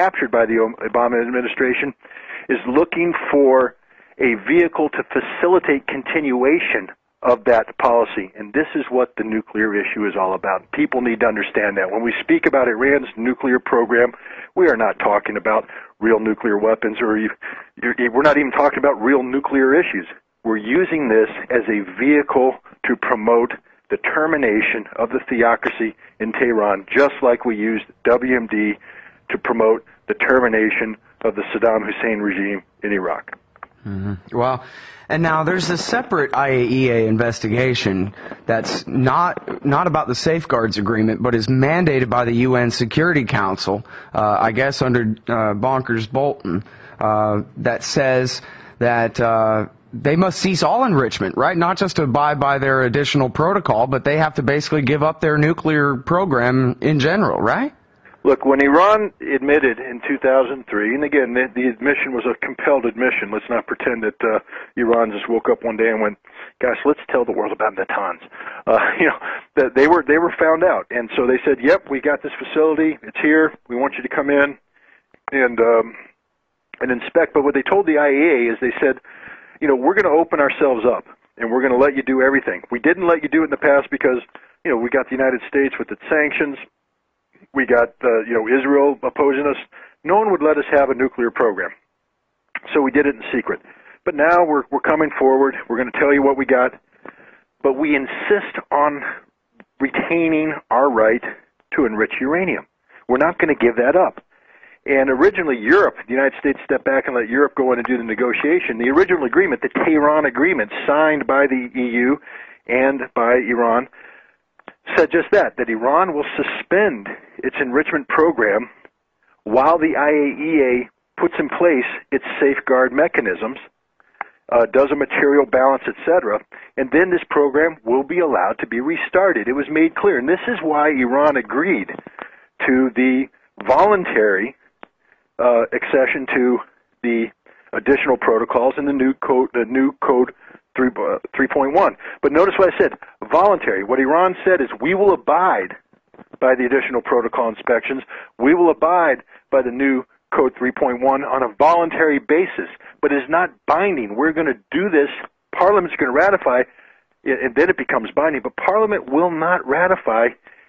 captured by the Obama administration is looking for a vehicle to facilitate continuation of that policy. And this is what the nuclear issue is all about. People need to understand that. When we speak about Iran's nuclear program, we are not talking about real nuclear weapons, or we're not even talking about real nuclear issues. We're using this as a vehicle to promote the termination of the theocracy in Tehran, just like we used WMD to promote the termination of the Saddam Hussein regime in Iraq. Mm-hmm. Well, and now there's a separate IAEA investigation that's not about the Safeguards Agreement, but is mandated by the UN Security Council, I guess under Bonkers-Bolton, that says that they must cease all enrichment, right? Not just to abide by their additional protocol, but they have to basically give up their nuclear program in general, right? Look, when Iran admitted in 2003, and again, the admission was a compelled admission. Let's not pretend that Iran just woke up one day and went, "Gosh, let's tell the world about Natanz." That they were found out, and so they said, "Yep, we got this facility. It's here. We want you to come in and inspect." But what they told the IAEA is they said, we're going to open ourselves up, and we're going to let you do everything. We didn't let you do it in the past because, we got the United States with its sanctions. We got, Israel opposing us. No one would let us have a nuclear program. So we did it in secret. But now we're coming forward. We're going to tell you what we got. But we insist on retaining our right to enrich uranium. We're not going to give that up. And originally Europe, the United States stepped back and let Europe go in and do the negotiation. The original agreement, the Tehran Agreement, signed by the EU and by Iran, said just that Iran will suspend its enrichment program while the IAEA puts in place its safeguard mechanisms, does a material balance, etc., and then this program will be allowed to be restarted. It was made clear, and this is why Iran agreed to the voluntary accession to the additional protocols in the new code 3.1. But notice what I said, voluntary. What Iran said is we will abide by the additional protocol inspections. We will abide by the new code 3.1 on a voluntary basis, but it's not binding. We're going to do this. Parliament's going to ratify, and then it becomes binding. But Parliament will not ratify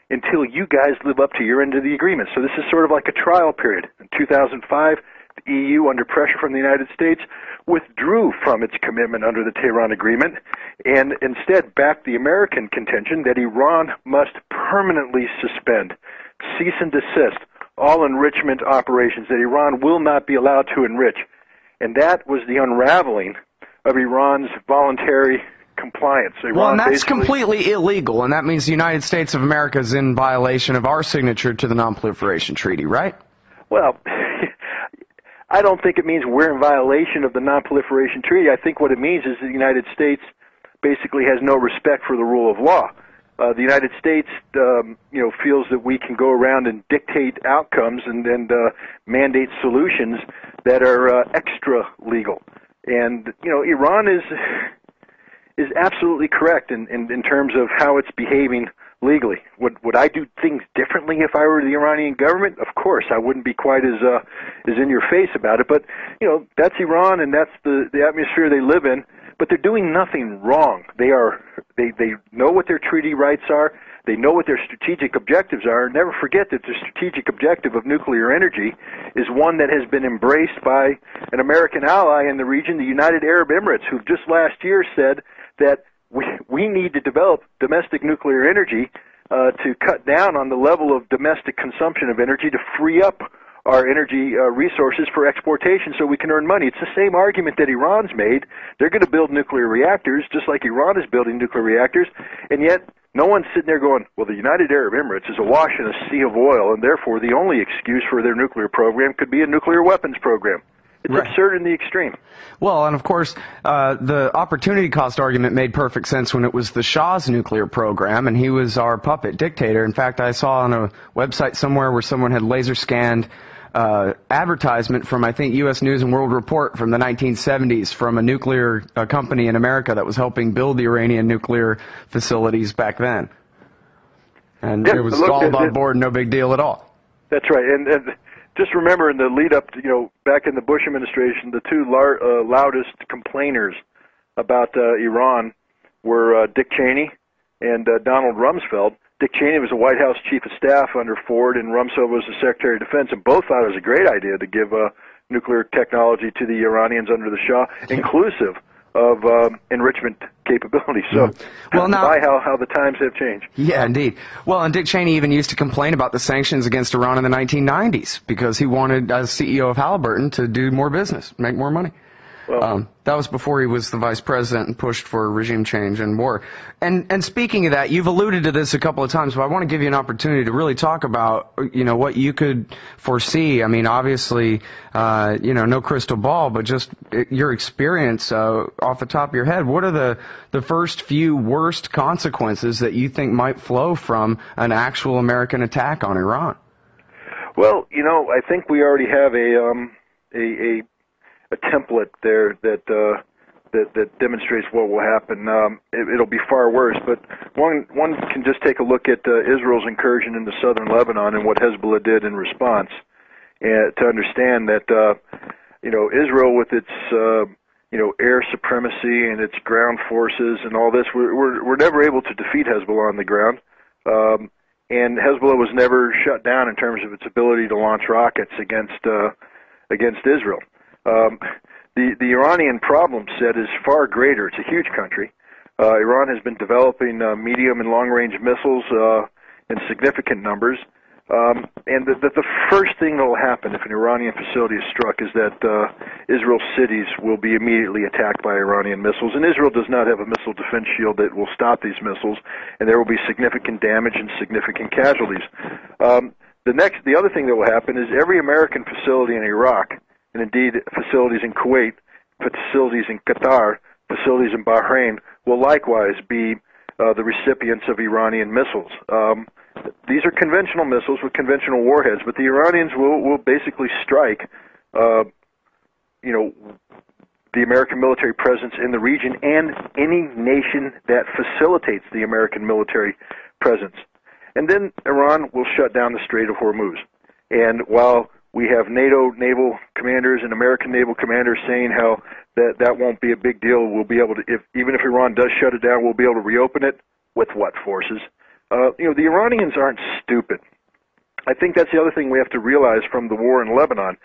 until you guys live up to your end of the agreement. So this is sort of like a trial period. In 2005, the EU, under pressure from the United States, withdrew from its commitment under the Tehran Agreement and instead backed the American contention that Iran must permanently suspend, cease and desist all enrichment operations, that Iran will not be allowed to enrich. And that was the unraveling of Iran's voluntary compliance. Well, and that's completely illegal, and that means the United States of America is in violation of our signature to the Non-Proliferation Treaty, right? Well, I don't think it means we're in violation of the Non-Proliferation Treaty. I think what it means is the United States basically has no respect for the rule of law. The United States, feels that we can go around and dictate outcomes and mandate solutions that are extra legal. And Iran is absolutely correct in terms of how it's behaving legally. Would I do things differently if I were the Iranian government? Of course, I wouldn't be quite as in your face about it. But that's Iran, and that's the atmosphere they live in. But they're doing nothing wrong. They know what their treaty rights are. They know what their strategic objectives are. Never forget that the strategic objective of nuclear energy is one that has been embraced by an American ally in the region, the United Arab Emirates, who just last year said that we need to develop domestic nuclear energy to cut down on the level of domestic consumption of energy, to free up our energy resources for exportation so we can earn money. It's the same argument that Iran's made. They're going to build nuclear reactors just like Iran is building nuclear reactors, and yet no one's sitting there going, well, the United Arab Emirates is awash in a sea of oil, and therefore the only excuse for their nuclear program could be a nuclear weapons program. It's absurd in the extreme. Well, and of course, the opportunity cost argument made perfect sense when it was the Shah's nuclear program, and he was our puppet dictator. In fact, I saw on a website somewhere where someone had laser scanned advertisement from, I think, U.S. News and World Report from the 1970s from a nuclear company in America that was helping build the Iranian nuclear facilities back then. And it was all on board, no big deal at all. That's right. And just remember in the lead up to, back in the Bush administration, the two loudest complainers about Iran were Dick Cheney and Donald Rumsfeld. Dick Cheney was the White House Chief of Staff under Ford, and Rumsfeld was the Secretary of Defense, and both thought it was a great idea to give nuclear technology to the Iranians under the Shah, inclusive of enrichment capability. So, well, now, how the times have changed. Yeah, indeed. Well, and Dick Cheney even used to complain about the sanctions against Iran in the 1990s because he wanted, as CEO of Halliburton, to do more business, make more money. Well, that was before he was the vice president and pushed for regime change and war. And speaking of that, you've alluded to this a couple of times, but I want to give you an opportunity to really talk about, what you could foresee. I mean, obviously, no crystal ball, but just your experience off the top of your head. What are the first few worst consequences that you think might flow from an actual American attack on Iran? Well, I think we already have a template there that demonstrates what will happen. It'll be far worse, but one can just take a look at Israel's incursion into southern Lebanon and what Hezbollah did in response, and to understand that Israel with its air supremacy and its ground forces and all this, we're never able to defeat Hezbollah on the ground, and Hezbollah was never shut down in terms of its ability to launch rockets against Israel. The Iranian problem set is far greater. It's a huge country. Iran has been developing medium and long-range missiles in significant numbers. And the first thing that will happen if an Iranian facility is struck is that Israel's cities will be immediately attacked by Iranian missiles. And Israel does not have a missile defense shield that will stop these missiles, and there will be significant damage and significant casualties. The other thing that will happen is every American facility in Iraq, and indeed facilities in Kuwait, facilities in Qatar, facilities in Bahrain, will likewise be the recipients of Iranian missiles. These are conventional missiles with conventional warheads, but the Iranians will basically strike, the American military presence in the region and any nation that facilitates the American military presence. And then Iran will shut down the Strait of Hormuz. And while we have NATO naval commanders and American naval commanders saying how that won't be a big deal, we'll be able to, even if Iran does shut it down, we'll be able to reopen it. With what forces? The Iranians aren't stupid. I think that's the other thing we have to realize from the war in Lebanon,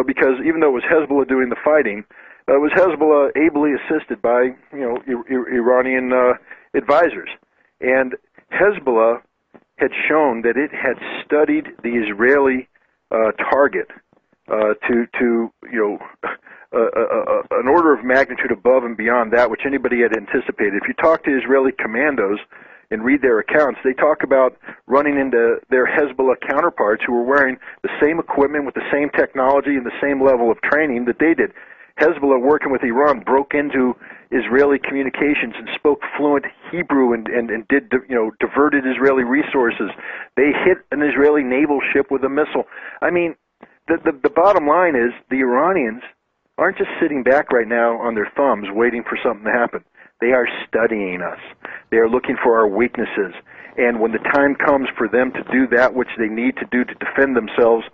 because even though it was Hezbollah doing the fighting, it was Hezbollah ably assisted by, Iranian advisors. And Hezbollah had shown that it had studied the Israeli target to an order of magnitude above and beyond that which anybody had anticipated. If you talk to Israeli commandos and read their accounts, they talk about running into their Hezbollah counterparts who were wearing the same equipment with the same technology and the same level of training that they did. Hezbollah, working with Iran, broke into Israeli communications and spoke fluent Hebrew and did diverted Israeli resources. They hit an Israeli naval ship with a missile. I mean, the bottom line is the Iranians aren't just sitting back right now on their thumbs waiting for something to happen. They are studying us. They are looking for our weaknesses. And when the time comes for them to do that which they need to do to defend themselves,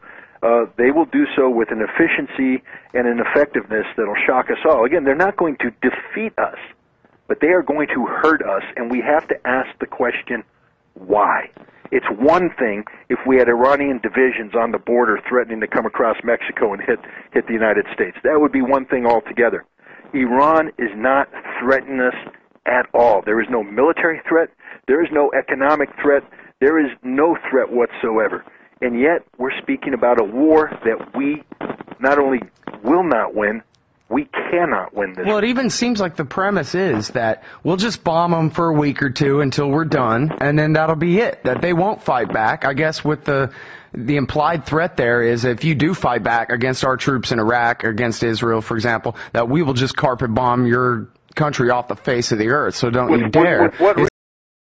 they will do so with an efficiency and an effectiveness that will shock us all. Again, they're not going to defeat us, but they are going to hurt us, and we have to ask the question, why? It's one thing if we had Iranian divisions on the border threatening to come across Mexico and hit the United States. That would be one thing altogether. Iran is not threatening us at all. There is no military threat. There is no economic threat. There is no threat whatsoever. And yet we're speaking about a war that we not only will not win, we cannot win this. Well, it even seems like the premise is that we'll just bomb them for a week or two until we're done, and then that'll be it, that they won't fight back. I guess with the implied threat there is if you do fight back against our troops in Iraq, against Israel, for example, that we will just carpet bomb your country off the face of the earth, so don't you dare.